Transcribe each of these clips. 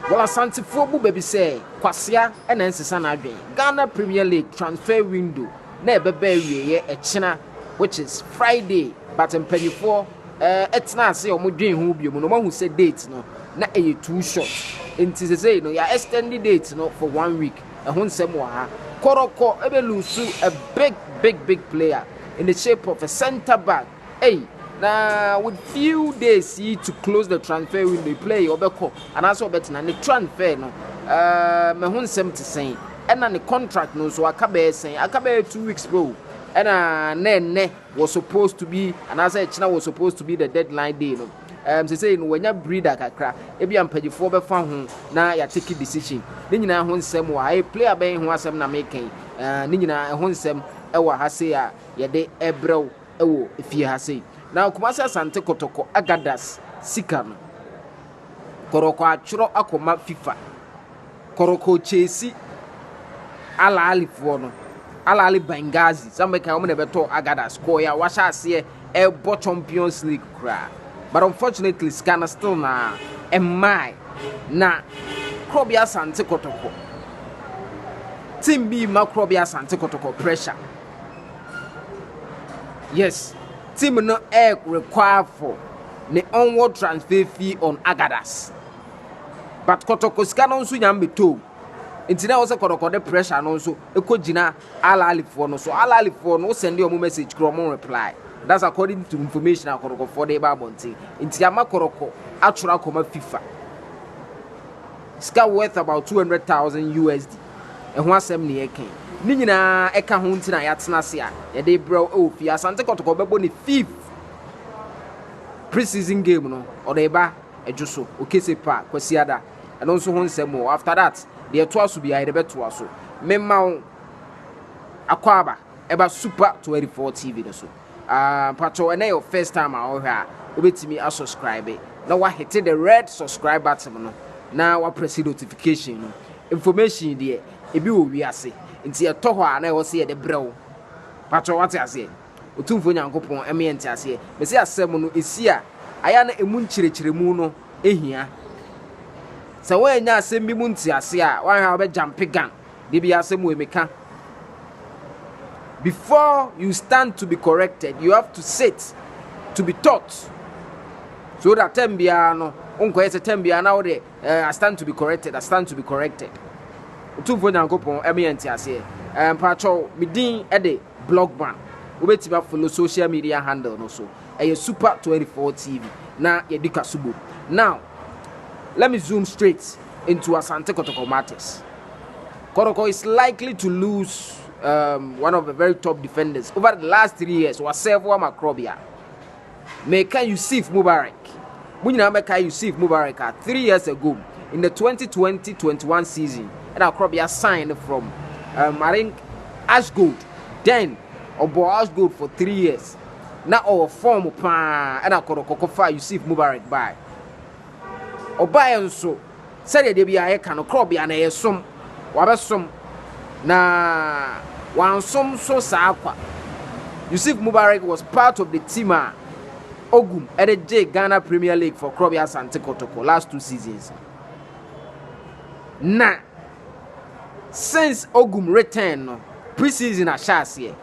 Well, Asante Fobu baby say, Kwasia and Ensisana Adwin. Ghana Premier League transfer window. Never bury a China, which is Friday, but in penny for it's not say or Mudin who be no one who said dates no, not a 2 shots. Into the say no, ya extended dates no for 1 week. A hun semwa Kotoko Ebelusu, a big player in the shape of a centre back. Hey. Now, with few days to close the transfer window, play Obeko, and also better than the transfer. No, my home 70 saying, and then the contract no, so I can saying, I can 2 weeks ago, and ne was supposed to be, and as I said, China was supposed to be the deadline day. No, they say, when you breed a crack, if you am paid for the phone, now you take a decision. Then you know, when some why player being who has some making, Nina, when some, Ewa Hasea, ya de Ebro, if you have say. Now, Kumasi Asante Kotoko Agadas Sikano Koroko Achuro Akoma FIFA Koroko Chesi Ala Alifono Ala Ali Bengazi somebody can only beto Agadas Koya Washa see a Champions League cry. But unfortunately, Scana still na my na Krobia Asante Kotoko Team B Makrobia Asante Kotoko pressure. Yes. Team no air require for the onward transfer fee on Agadas. But Kotoko scan also yam be told. Intina also Kotoko the pressure and also a kojina ala alifono. So ala alifono send you a message Kromon reply. That's according to information I Kotoko for the Babonti. Intiama Kotoko actual coma FIFA. Scar worth about 200,000 USD. And one 70 came. Nina eka hunti na yatsena sia ye dey bro oh fi Asante Kotoko bebo ni 5th preseason game no o dey ba ejuso okese pa kwasiada and also honsemo after that the to aso bi ai dey beto aso memma akwaba eba super 24 TV no so pato na your first time a hwa obetimi a subscribe na wa hit the red subscribe button no na wa press notification no information there ebi wo wi ase nti e to ho a na e wo se de brew patro what ase otumfo nyankopon eme enti ase me se asem no esi a aya na emu nchirechiremu no ehia se wo enya asem bi mu nti ase a wan ha be jump gun de bi asem we meka. Before you stand to be corrected, you have to sit to be taught. So that tembia no unko ese tembia na wo de I stand to be corrected, I stand to be corrected. Otumfo nyankopon eme enti ase patro midin e de blog ban obeti ba follow social media handle no so super 24 TV na ye dika subo. Now let me zoom straight into Asante Kotoko matters. Kotoko is likely to lose one of the very top defenders over the last 3 years was Servo Makrobia. Meka Yusuf Mubarak. Munyina Meka Yusuf Mubarak 3 years ago in the 2020-21 season. And Akrobia signed from I think Ashgold. Then Obo Ashgold for 3 years. Now our form pan and Kotoko Yusuf Mubarak by. Obayan so said they be a can Okrobia and a sum Wabasum na one sum so sakwa. Yusuf Mubarak was part of the team Ogum at the J Ghana Premier League for Krobia Asante Kotoko last 2 seasons. Now, since Ogum returned preseason a chance here,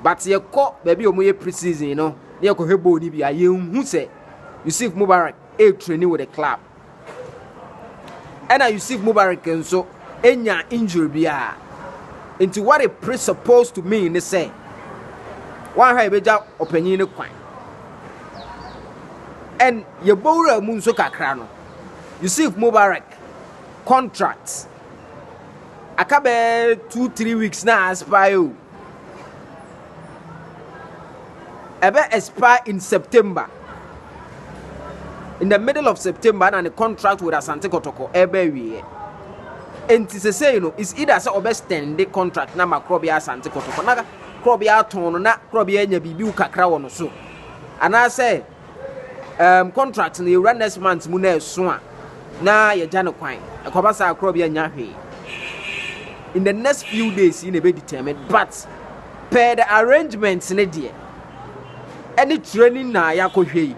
but ye caught baby omoye preseason, you know, ye ko hebo ni bia ye hu say Yusuf Mubarak training with the club. And Yusuf Mubarak so enya injury bia into what it presupposed to mean they say one high beja opinion kwan and ye bowra mun so kakra no Yusuf Mubarak contract akabe 2-3 weeks na expire ebe expire in September, in the middle of September, and the contract with Asante Kotoko ebe wie enti se say no is either say obextend the contract na Makrobia Asante Kotoko na Krobia ton na Krobia nya bibi kakra wo no so ana say contract na run next month mu na eso a na ye gya no kwan ekobasa Krobia nya hwe in the next few days in be determined, but per the arrangements ne die any training na yakohwe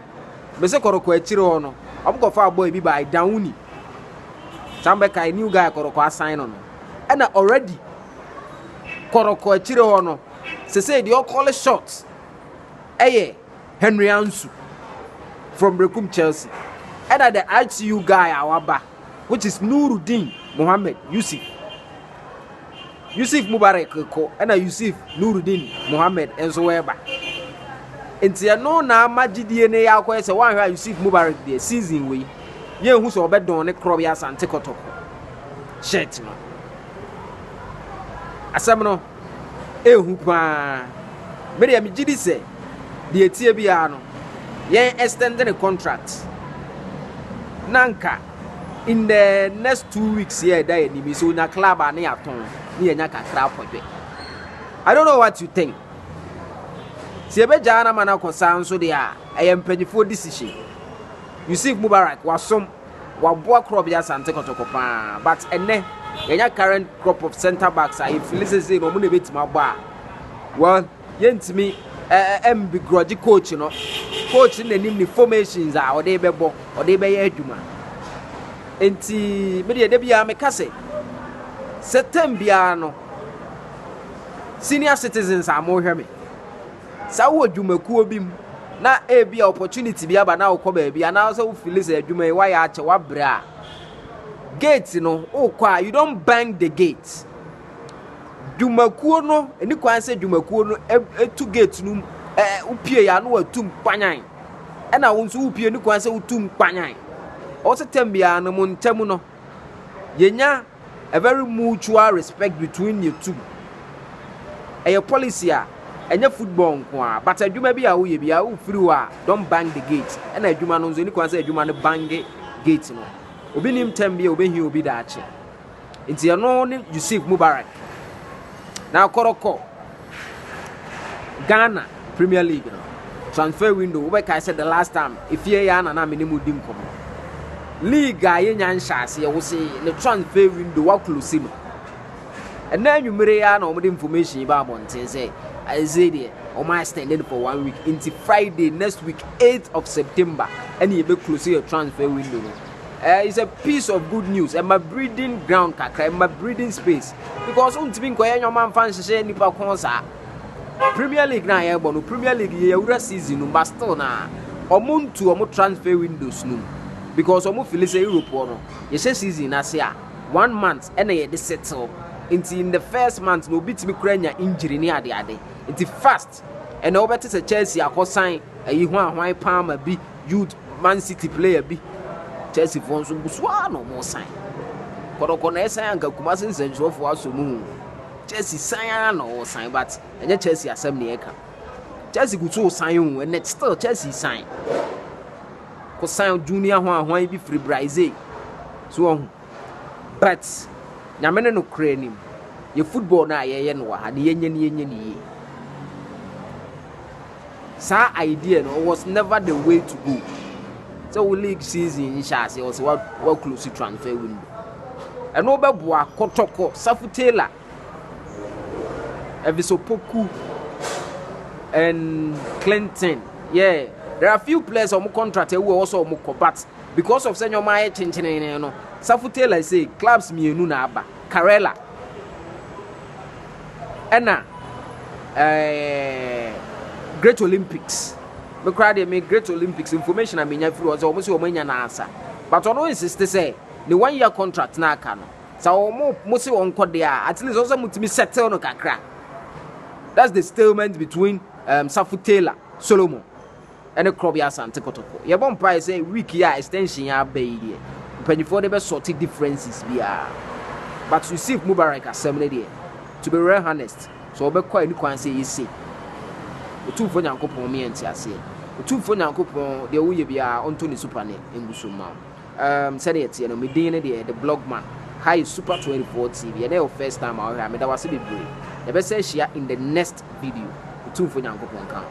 me se Koroko achire ho no omko fa boy bi by downi Sambeka new guy Kotoko assign on. And already Kotoko achire ho no. Say the call shots. Henry Ansu from Rekum Chelsea. And the ITU guy Awaba, which is Nuruddin Mohammed Yusuf. Yusuf Mubarak ko and Yusuf Nuruddin Mohammed and so weba. Enti no na magidie ne yakwa se wan hwa Yusuf Mubarak the season we. Ye hu so obedon ne krob ya Asante Kotoko. Shirt no. Asam no ehu pa. Me de me gidi se the etie bia no. Ye extend the contract. Nanka in the next 2 weeks here that ni so na club ani aton ni enya kakra podwe. I don't know what you think. Si ebe jana mana kosa nso de a empanyfo decision. Yusuf Mubarak wasom waboa crop ya Asante Kotoko pa but enne enya current crop of center backs are influences no mo na betima ba. Well, yentimi be grudge coach no. Coach in the formations are or they be bo or they be adwuma. Enti me de bia me kase September no senior citizens are more me. Sa wo adwumakuo bim na e bia opportunity bia ba na wo ko ba bia na so wo feel say adwuma why ya che wa bra gate no o kwa you don't bang the gate. Dwumakuo no eni kwan say dwumakuo no etu gate no upie ya no atum kwanyan e na wo nso upie ni kwan say utum kwanyan o September no montam no yenya a very mutual respect between you two. A policy enya football nko but adwuma bia wo ye bia wo free wa don't bang the gate e na adwuma no nso ni kwan say adwuma no bang gate no obi nim tem bia obi hi obi da ache nti no ni Yusuf Mubarak na Kotoko Ghana Premier League no transfer window we kai said the last time if ye ya na me mu dim komo league aye nya nhase ye wo say the transfer window wa close no and na nwumere ya na o de information ba abonten say I say there o ma extended for 1 week until Friday next week 8th of September and you be close your transfer window. It's a piece of good news and my breeding ground kakra my breeding space because untimi nkoye nyoma mfa nhye nipa konsa Premier League na ye bo no Premier League ye ura season no but still na omuntu omo transfer windows no because omo feel say Europe no ye season na say 1 month and ye dey settle until in the first month no bit me kranya injury ni ade until fast and no better say Chelsea akosan ayi ho ahwan palm bi youth Man City player bi Chelsea for so buswa no more sign Kotoko na sign anka Kumasi nsenjofo for asomu Chelsea sign no sign but enye Chelsea asem ne eka Chelsea go to sign and still Chelsea sign ko sign junior ho ahwan bi free Brazil so but nyamene no kranim ye football na ye no ha de yenye ni sa idea no was never the way to go. So we league season in Shase was what close to transfer window. And no beboa Kotoko, Safu Taylor, Evisopoku and Clinton. Yeah, there are a few players on contract who also moko but because of senior my chinchine no. Safu Taylor say clubs me na aba. Karela. Enna Great Olympics. Me cry they make Great Olympics information I mean free was almost o manya na answer. But ono insist say the 1 year contract na aka no. Sa o mo se won kode a at least also mutimi settle no kakra. That's the stalemate between Safu Taylor, Solomon and the Krobia Asante Kotoko. Ye bon price say week ya extension ya be here. Penifo dey be sort differences bia. But Yusuf Mubarak assembly there. To be real honest, so obe kwa ni kwan say yesi. Otufo nyankopon me enti ase. Otufo nyankopon de wo ye bia onto ni super ne engusuma. Said it no me din ne the blog man. Hi Super 24 TV. And your first time out here, me da wase be brave. The best share in the next video. Otufo nyankopon kan.